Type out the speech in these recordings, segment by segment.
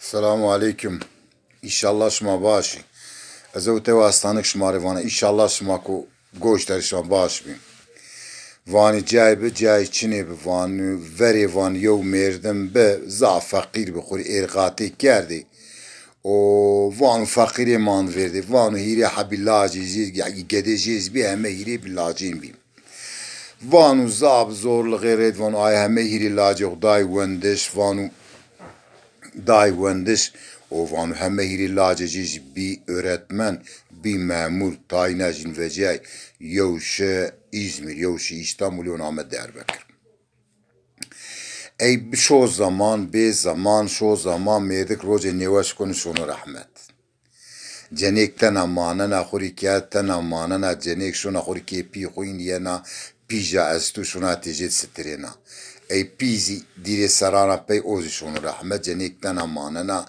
Selamu aleyküm. İnşallah şuma başı. Ez o teva hastanik şumarı vana. İnşallah şuma ku goşter şuma baş bin. Vani caybe cay çine be vani veri van yow merdim be za fakir be khuri ergati kerdi. O vanu fakir man verdi. Vanu hiri habillaci ziz gedeciz bi heme hiri billacin bi. Vanu zab zorlu gayret vanu ay heme hiri lacı day wendiş vanu day wendiş o vanu heme hiri laceciz bir öğretmen bir memur tayinajin vecay yevşe İzmir yevşe İstanbul yoname Diyarbakır. Ey şu zaman be zaman şu zaman merdik roje nevaş konu şunu rahmet. Cenek tena manana khurikiyat tena manana cenek şuna khuriki pi khoin yana pija estu şuna tejet sitrena. Ey pizi dire sarana pey ozi şunu rahmet cenek tena manana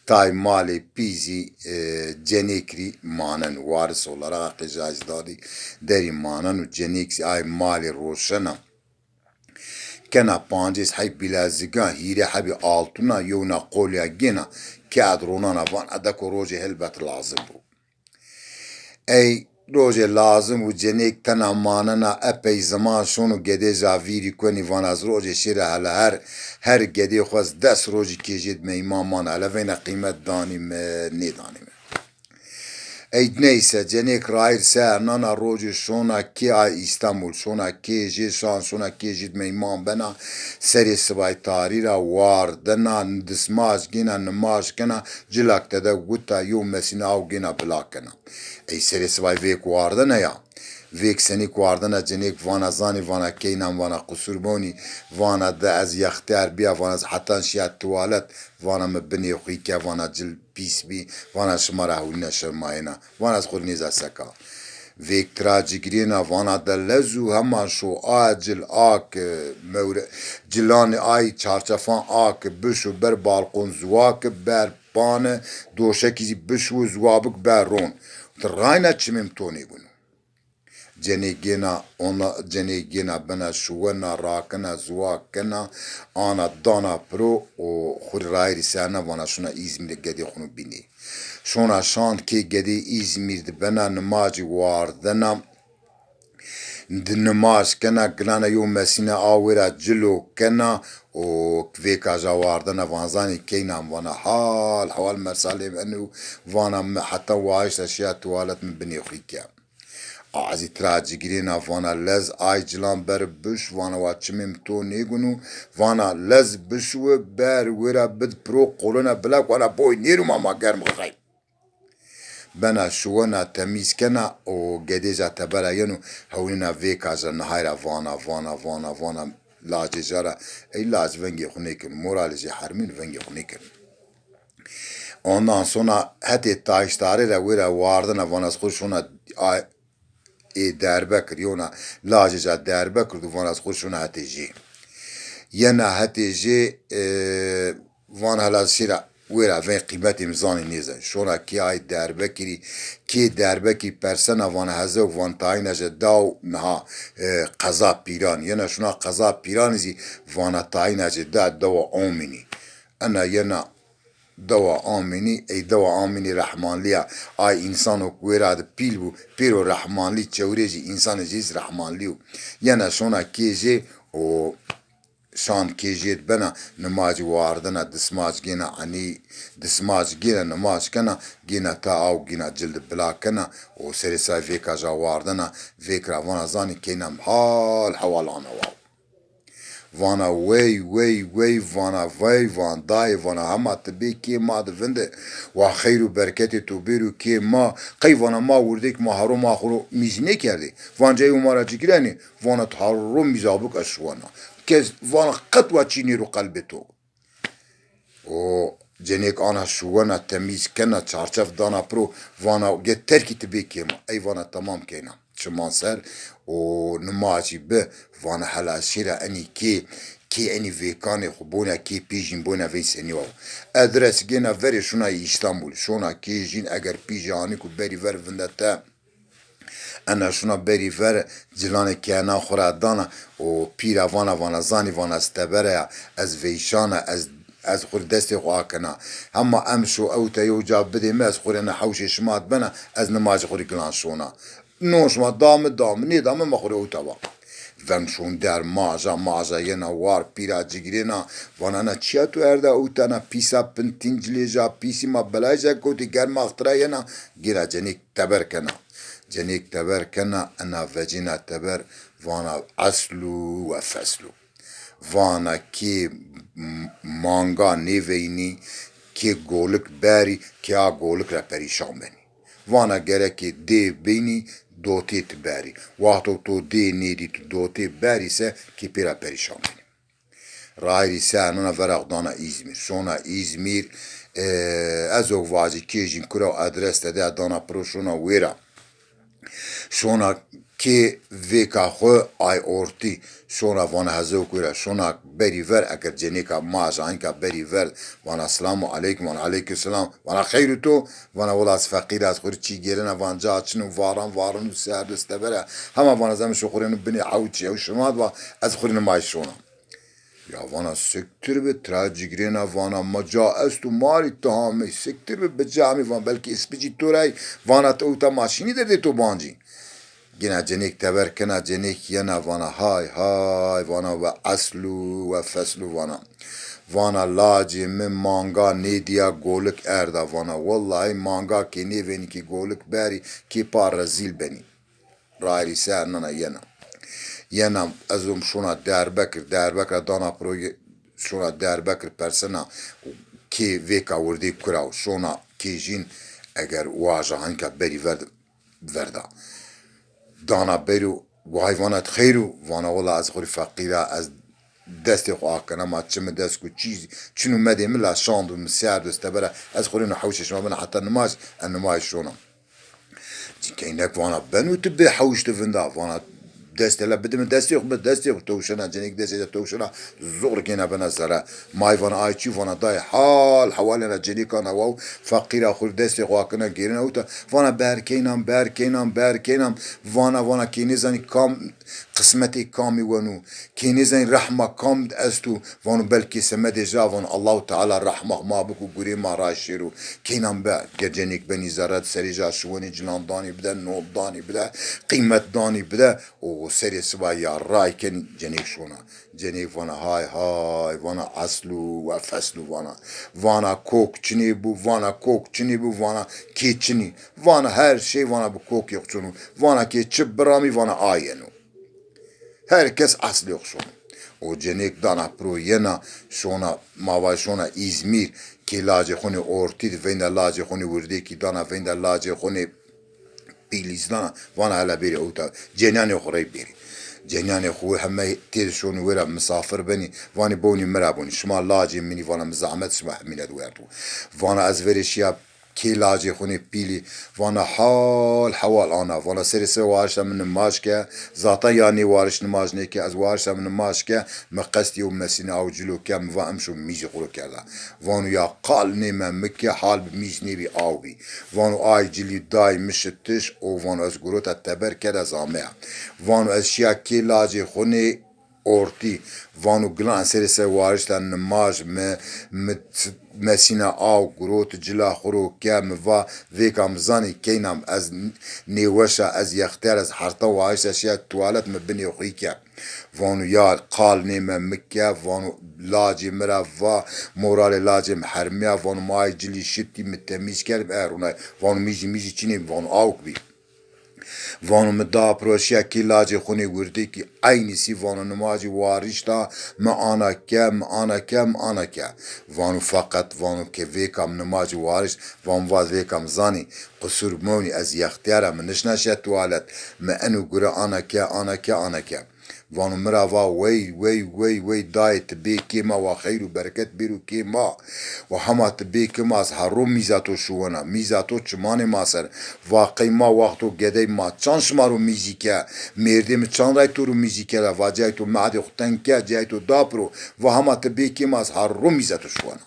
tay mali pizi cenekri manan varis olarak aqizajdadi deri manan ceneksi ay mali roşana. Kena pancis hay bilazigan hire habi altına yona kolya gena kadronana van adako roje helbet lazım bu. Ey roje lazım bu cenek tana manana epey zaman şunu gede zaviri koni van az roje şira hala her gede khaz des roje kejid me imaman ala vena kıymet danim ne danim. Ey neyse cenek rair ser nana roji şona ki ay İstanbul şona ki je şona ki jid imam bena seri sibay tarira var dana dismaz gina namaz gina cilakta da gutta yom mesina av gina blakana. Ey seri sibay vek vardı ne ya? Vek seni kvardana cenek vana zani vana keynan vana kusurboni vana da az yakhtar biya vana hatan şiyat tuvalet vana mebni khike vana cil pis bi vana şmara hulna şmayna vana khulniza saka vek trajigrina vana da lezu heman şu acil ak mevre cilani ay çarçafan ak bişu ber balkon zuak ber pane doşekizi bişu zuabık ber ron trayna çimim toni bunu cenegena ona cenegena bana şuwana rakana zuakana ana dana pro o khurayri sana vana şuna İzmir'de gedi khunu bini şuna şan ki gedi İzmir'de bana namazı vardana namaz kana glana yom mesine awira cilo kana o kveka jawardana vanzani keynan vana hal mersalim enu vana hatta vaish ashya tualet min bini khika Azi trajigirina vana lez aycılan ber büş vana vaçimim to negunu vana lez büşü ber wera bid pro kolona blak vana boy nerum ama germ gay. Bana şuana temiz kana o gedeja tabara yenu hawlina vekaza nahayra vana lacejara ey laz vengi xunekin moralize harmin vengi xunekin. Ondan sonra heti taştari da wera vardına vanas khuşuna Diyarbakır yona lacıca Diyarbakır duvan az kurşuna hatici. Yena hatici van hala sira wera ve kıymet imzani nize. Şona ki ay Diyarbakır'i ki Diyarbakır persana van hazo van tayinaja dav naha qaza piran. Yena şuna qaza piran izi van tayinaja da dava omini. Ana yena dava amini ey dava amini rahmanliya ay insan o kuerad pilbu pero rahmanli çevreci insan ciz rahmanliu yana şona keje o şan keje bana namaz vardana dismaz gena ani dismaz gena namaz kana gena ta av gena cild blakana o seri sayfe kaja vardana vekra vana zani kenam hal havalana wa vana way vana vay van day vana hamat be ki ma de vende wa khairu bereketi tu biru ki ma qay vana ma vurdik ma harum akhru mizne kerdi vanja umara cikrani vana tarum mizabuk ashwana kez vana qatwa chini ru qalbeto o cenek ana şuwana temiz kena çarçaf dana pro vana yeter ki be ki ma ay vana tamam kena çmanser o nmaci be vana hala şira ani ki ani vekane khubona ki pijin bona veseni o adres gena veri şuna İstanbul şuna ki jin eğer pijani ku beri ver vindata ana şuna beri ver cilane kana khuradana o pira vana zani vana stabera az veşana az از خور دستی خواه کنا هما امشو او تیو جاب بده ما از خور انا حوش شمات بنا از نماز خوری کلان شونا نوش ما دام نی دام ما خوری او تبا ون شون در ماجا ینا وار پیرا جگرینا وانا نا چیا تو ارده او تانا پیسا پنتینجلیجا پیسی ما بلایجا کوتی گرم اخترا ینا گیرا جنیک تبر کنا جنیک تبر کنا انا وجینا تبر وانا اصلو و فصلو وانا کی مانگا نیوینی کی گولک بری کی آ گولک را پریشان بینی وانا گره کی دی بینی دوتی تبری وقتو تو دی نیدی تو دوتی بری سه کی پیرا پریشان بینی رایری سه انونا ورق دانا İzmir شونا İzmir از او واجی کیجین کرا ادرس تده دانا پروشونا ویرا شونا کی ویکا خو آی اورتی شونا وانا هزو کرا شونا بری ور اگر جنیکا ماجا اینکا بری ور وانا السلام علیکم وانا علیکم السلام وانا خیر تو وانا ولاس فقیر از خوری چی گیرنا وانجا چنو وارن و سهر دسته بره همه وانا زمین شو خورینو بینی عوچی او شماد و از خورینو مای شونا یا وانا سکتر به تراجگرینا وانا مجا است و ماری تهامی سکتر به بجامی وان بلکه اسپیجی تو رای وانا تو تا ماشینی درده تو بانجی گنا جنیک تبر کنا جنیک ینا وانا های وانا و اصلو و فصلو وانا لاجی من مانگا نیدیا گولک اردا وانا والله مانگا کی نیوینی کی گولک بری کی پار رزیل بنی رایری سرنانا ینا ازم شونا دربکر دانا پروی شونا دربکر پرسنا کی ویکا وردی کراو شونا کی جین اگر واجه هنکا بری وردا دانا برو و حیوانات خیرو وانا والا از خوری فقیره از دستی خواه کنم ما چم دست کو چیزی چنو مده ملا شاندو مسیار دسته بره از خوری نحوشش ما بنا حتی نماز شونم که اینک وانا بنو تبه حوش تفنده وانا دسته لا بدم دستی خو توشنا جنیک دستی توشنا زور کنا بنا زرا مای وانا آی چی وانا دای حال حوالنا جنیکانا واو فقیر آخر دستی خو کنه گیرنا اوتا وانا برکینم وانا کینی زنی کام قسمتی کامی ونو کینی زنی رحمه کام استو وانا بلکی سمد جا وانا الله تعالی رحمه ما بکو گوری ما راشیرو کینم بر جنیک بنی زرد سری جا شونی جلان دانی بده نوب دانی بده قیمت دانی بده و سری سبا یا رای کن جنیک شونا جنیک وانا های وانا اصلو و فصلو وانا کوک چنی بو وانا کی چنی وانا هر şey وانا bu کوک yok şunu وانا ki çip brami وانا ayenu herkes aslı yok şunu o cenek dana pro yena şuna mava şuna İzmir ki lacı khuni ortid venda lacı khuni vurdi ki dana venda lacı khuni پیلیزنا وانا هلا بيري اوتا جناني خوري بيري جناني خو هم تيل شون ورا مسافر بني واني بوني مرابوني شمال لاجي مني وانا مزعمت شبه من ادوارتو وانا ازفريشيا کی لاجی خونی پیلی وانا حوال آنا وانا سری وارش من نماز که ذاتا یعنی وارش نماز نه که از وارش من نماز که مقصدی و مسینه او جلو که مفهمشو میزی خورو کرده وانو یا قال نیمه مکه حال بمیز نیبی آو بی وانو آی جلی دای مشتش او وانو از گروت تبر کرده زامه وانو از شیا کی لاجی خونی orti vanu glan seri varişten namaz mesina av grot cila xuru kem va vekam zani keynam az neweşa az yaxter az harta varişa şia tuvalet me bini xike vanu ya qal neme mikke vanu laci mera va morale laci hermiya vanu may cili şitti mitemiz kelb erunay vanu mizi çini vanu avk bi وانو مدا پروشیا کی لاجی خونی وردی کی aynı si vanu namazi varişta me ana ke vanu fakat vanu ke vekam namazi variş van vaz vekam zani qusur moni az yaxtiyara من نشنا شت توالت me enu gura ana ke وانو مرا وی دای تبی کیما و خیر و برکت بیرو کیما و همه تبی کیما از هرو میزاتو شوانا میزاتو چمان ماسر واقعی ما وقتو گده ما چان شما رو میزیکه مردم چان رای تو رو میزیکه و جای تو معد خوتن که جای تو داپرو و همه تبی کیما از هرو میزاتو شوانا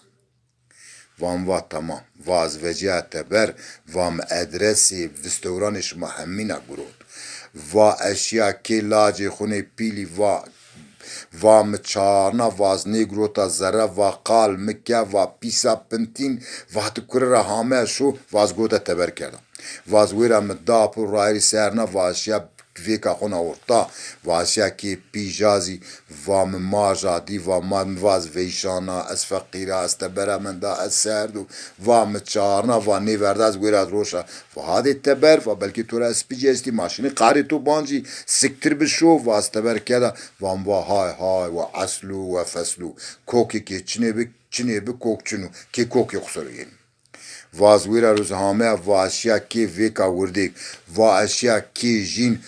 وام وا تمام واز وجهت تبر وام ادرسی وستورانش مهمینه گرود و اشیا که لاجی خونه پیلی و va mçarna vaz negrota zara va qal mikke va pisa pintin va tukura hame şu vaz goda teber kerda vaz wera mda pu rairi serna vaşya veka xona orta vaşya ki pijazi va maja di va man vaz veşana es fakira es tebera men da es serdu va mçarna va neverdaz wera roşa va hadi teber va belki tura spijesti maşini qari tu banji siktir bir şo vaz teber keda va hay hay va aslu va feslu koki ki çine bi kokçunu ki kok yok soruyen vaz wira roz hame va aşya ki veka wurdik va aşya ki jin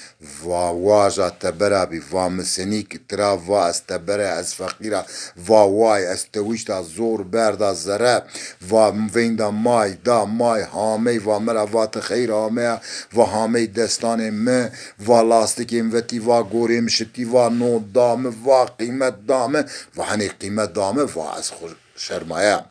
va waja tebera bi va mesenik tra va astebera az fakira va vay astewişta zor berda zara va venda may hame va meravat khair hame va hame destane me va lastik inveti va gorim şiti va no dame va kıymet dame va hani kıymet dame va az şermaya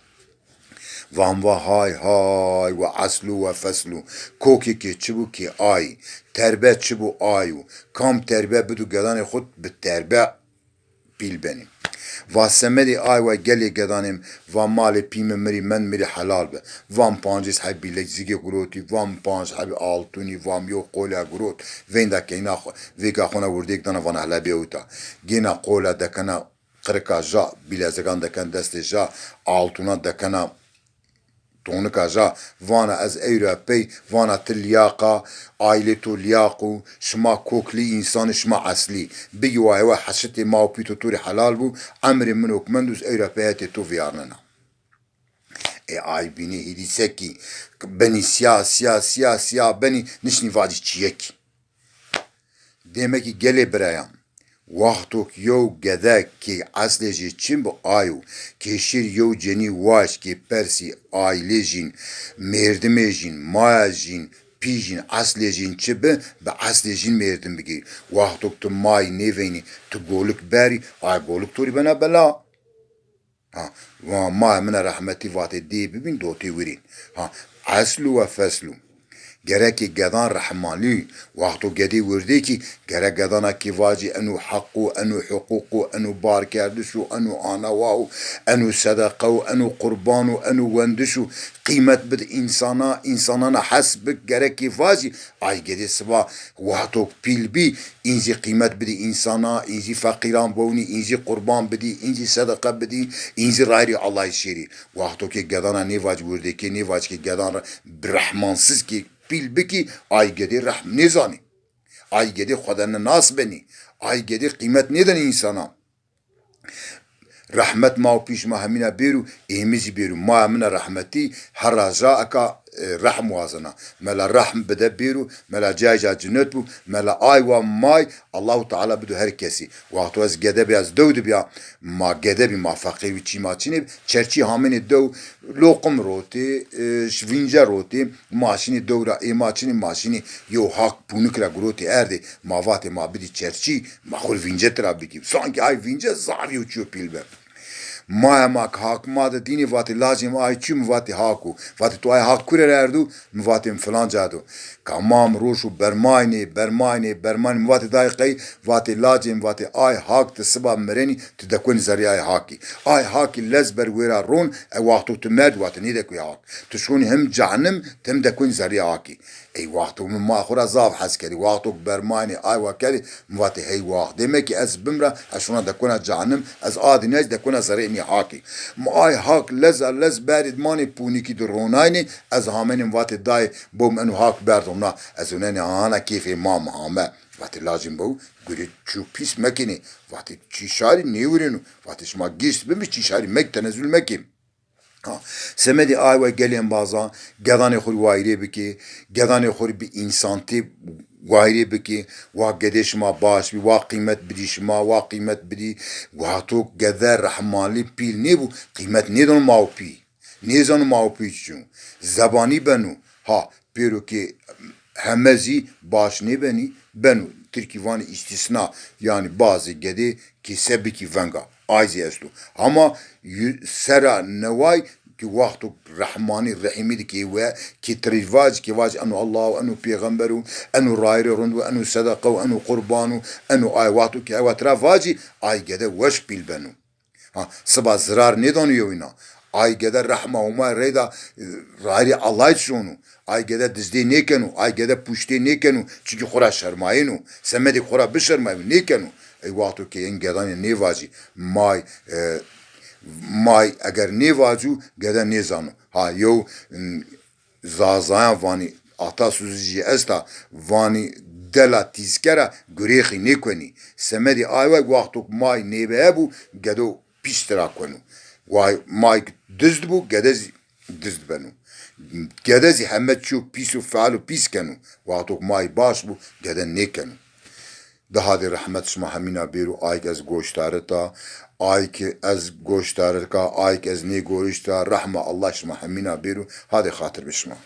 Van va hay hay ve aslu ve feslu. Koki ki çibu ki ay. Terbe çibu ayu. Kam terbe bidu gedane khud bit terbe pil benim. Va semedi ay ve geli gedanim va mali pime miri men miri halal be. Van pancis habi lezige groti. Van panc habi altuni. Van yo qola grot. Venda kena vega khona vurdik dana van hala beuta. Gena qola dekana qırka ja bilezegan dekan deste ja altuna dekana تونك جا وانا از ايروبي وانا تلياقة عائلتو لياقو شما كوكلي انسان شما اصلي بيجوا ايوا حشتي ماو بيتو توري حلال بو عمري منوك مندوز ايروبياتي تو فيارننا اي بيني هيدي سكي بني سيا بني نشني فادي تشيكي ديمكي جلي برايام وقتوك يو گدك كي اصل جي چين بو آيو كي شير يو جني واش كي پرسي آيلي جين مردم جين مايا جين پي جين اصل جين چي به اصل جين مردم بگي وقتوك تو ماي نيويني تو گولك باري آي گولك توري بنا بلا ها وما من رحمتي واتي دي ببين دوتي ورين ها اصلو و فصلو gerek gedan rahmani vaqtu gedi vurdi ki gerek gedana kivaci enu haqqu enu huququ enu barkerdişu enu anavau enu sadaqau enu qurbanu enu wendişu kıymet bid insana hasbik gerek kivaci ay gedi sıva vaqtu pilbi inzi kıymet bidi insana inzi fakiran bovni inzi kurban bidi inzi sadaqa bidi inzi gayri Allah şeri vaqtu ki gedana nivac vurdi ki nivac ki gedan rahmansız ki bilbiki ay gedi rahm nizani ay gedi khudanı nas beni ay gedi kıymet neden insana rahmet ma piş ma hamina beru emizi beru ma mina rahmeti haraja aka rahm wazana mala rahm bede beru mala jaja cennet bu mala ay ve may Allahu Teala bidu herkesi vaqtu az gedebi az dövdü ya ma gedebi ma fakir ve çimaçini çerçi hamini döv lokum roti şvinca roti maşini dövra emaçini maşini yo hak punukra groti erdi mavate ma bidi çerçi ma khul vinca trabiki sanki ay vinca zavi uçuyor pilbe Maya mak hak ma da dini vati lazim ay çüm vati haku vati tu ay hak kurer erdu vati falan cadu kamam ruşu bermayni vati daqiqi vati lazim vati ay hak te sabah mereni te dakun zari ay haki lezber wera ron e vaqtu tmed vati nide ku hak tuşun hem canem tem dakun zari haki ey vaqtu ma khura zaf haskeri vaqtu bermayni ay vakeri vati hey vaqt demek ki az bimra ashuna dakuna canem az adinaz dakuna zari haki ay hak lez barid mani puniki dronayni az hamenin vati dai bom enu hak berdona az unani ana keyfi ma mahame vati lazım bu göre şu pis mekini vati çişari ne vurunu vati şma gist bimi çişari mek tenezül mekim semedi ay ve gelen bazen gedane khur vaire biki gedane khur bi insanti vaire biki va gedeshma baş bi va kıymet bidişma va kıymet bidi va tok geder rahmali pil ne bu kıymet ne don maupi ne zan maupi çun zabani benu ha pero ki hemezi baş ne benu Türkiye istisna yani bazı gedi ki sebiki venga ayzi estu ama sera nevay که وقت رحمانی رحیمی دکی و کی تریواج کی واج انو الله و انو پیغمبر و انو رایل رند و انو صدقه و انو قربان و انو آیواتو کی آیوات رواجی آی گده وش بیل بنو ها سبا زرار ندانیو اینا آی گده رحمه و ما ریدا رایل الله شونو آی گده دزدی نیکنو آی گده پوشتی نیکنو چونکه خورا شرماینو سمدی خورا بشرماینو نیکنو ای وقتو که این گدانی نیواجی مای اگر نیواجو گده نیزانو ها یو زازاyan vani ata suzici esta vani dela tizkera gurexi nekweni semedi ayva waqtuk may nebe bu gedo pistera kwenu vay may dizd bu gedez dizd benu gedezi hemet şu pisu faalu piskenu waqtuk may baş bu geden nekenu daha de rahmet şma hamina beru ayk ez goştareta ayk ez goştareka ayk ez ne gorişta rahma Allah şma hamina beru hadi hatır bişma